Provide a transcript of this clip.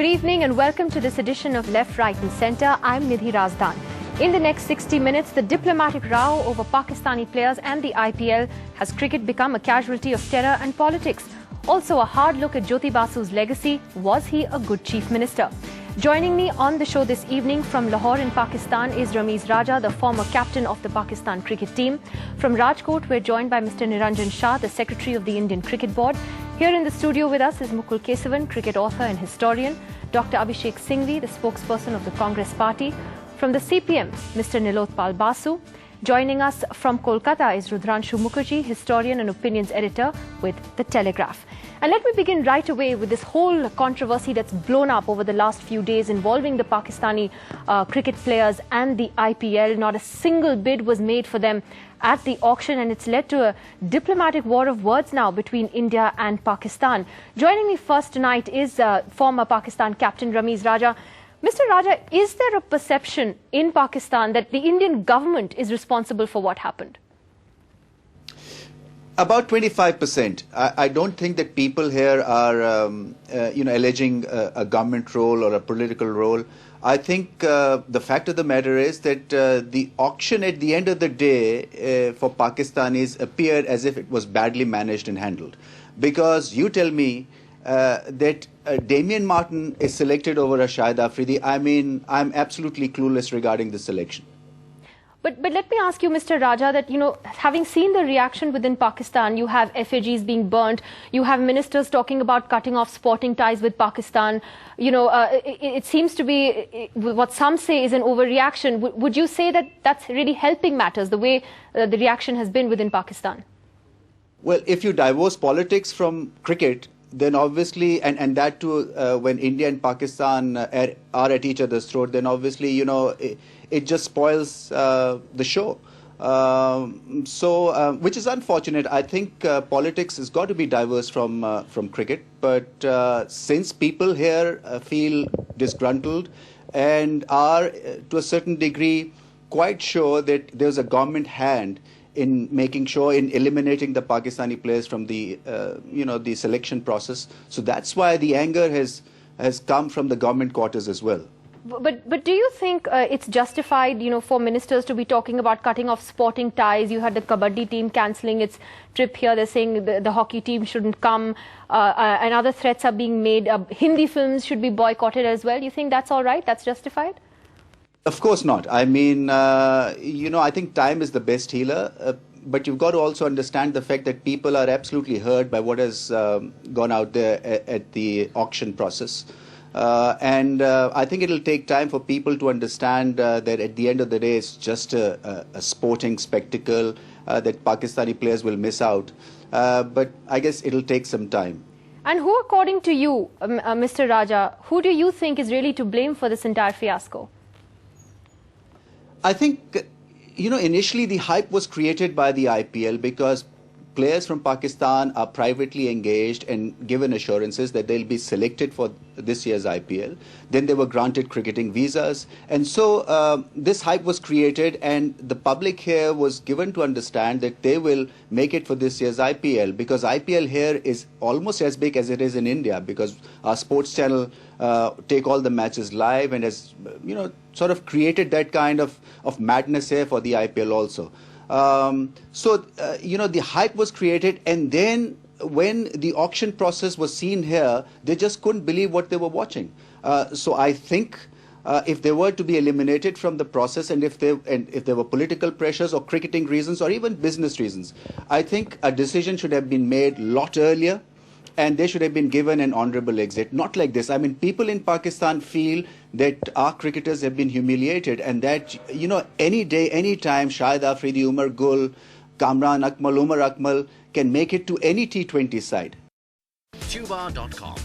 Good evening and welcome to this edition of Left, Right and Centre. I'm Nidhi Razdan. In the next 60 minutes, the diplomatic row over Pakistani players and the IPL. Has cricket become a casualty of terror and politics? Also a hard look at Jyoti Basu's legacy. Was he a good Chief Minister? Joining me on the show this evening from Lahore in Pakistan is Ramiz Raja, the former captain of the Pakistan cricket team. From Rajkot, we're joined by Mr. Niranjan Shah, the Secretary of the Indian Cricket Board. Here in the studio with us is Mukul Kesavan, cricket author and historian. Dr. Abhishek Singhvi, the spokesperson of the Congress Party. From the CPM, Mr. Nilotpal Basu. Joining us from Kolkata is Rudranshu Mukherjee, historian and opinions editor with The Telegraph. And let me begin right away with this whole controversy that's blown up over the last few days involving the Pakistani cricket players and the IPL. Not a single bid was made for them at the auction, and it's led to a diplomatic war of words now between India and Pakistan. Joining me first tonight is former Pakistan captain Ramiz Raja. Mr. Raja, is there a perception in Pakistan that the Indian government is responsible for what happened? About 25%. I don't think that people here are, alleging a government role or a political role. I think the fact of the matter is that the auction at the end of the day for Pakistanis appeared as if it was badly managed and handled. Because you tell me that Damien Martin is selected over a Shahid Afridi. I mean, I'm absolutely clueless regarding the selection. But let me ask you, Mr. Raja, that, having seen the reaction within Pakistan, you have effigies being burnt, you have ministers talking about cutting off sporting ties with Pakistan. It seems to be what some say is an overreaction. Would you say that that's really helping matters, the way the reaction has been within Pakistan? Well, if you divorce politics from cricket, then obviously, and that too, when India and Pakistan are at each other's throat, then obviously, it just spoils the show. Which is unfortunate. I think politics has got to be diverse from cricket. But since people here feel disgruntled and are, to a certain degree, quite sure that there's a government hand in making sure, in eliminating the Pakistani players from the, the selection process. So that's why the anger has come from the government quarters as well. But do you think it's justified, for ministers to be talking about cutting off sporting ties? You had the Kabaddi team cancelling its trip here. They're saying the hockey team shouldn't come, and other threats are being made. Hindi films should be boycotted as well. You think that's all right? That's justified? Of course not. I mean, I think time is the best healer. But you've got to also understand the fact that people are absolutely hurt by what has gone out there at the auction process. I think it'll take time for people to understand that at the end of the day, it's just a sporting spectacle that Pakistani players will miss out. But I guess it'll take some time. And who, according to you, Mr. Raja, who do you think is really to blame for this entire fiasco? I think, initially the hype was created by the IPL because players from Pakistan are privately engaged and given assurances that they'll be selected for this year's IPL. Then they were granted cricketing visas. And so this hype was created, and the public here was given to understand that they will make it for this year's IPL, because IPL here is almost as big as it is in India, because our sports channel take all the matches live and has, sort of created that kind of madness here for the IPL also. The hype was created, and then when the auction process was seen here, they just couldn't believe what they were watching. So I think if they were to be eliminated from the process, and if there were political pressures or cricketing reasons or even business reasons, I think a decision should have been made a lot earlier, and they should have been given an honorable exit. Not like this. I mean, people in Pakistan feel that our cricketers have been humiliated, and that, any day, any time, Shahid Afridi, Umar Gul, Kamran Akmal, Umar Akmal can make it to any T20 side. Tuba.com,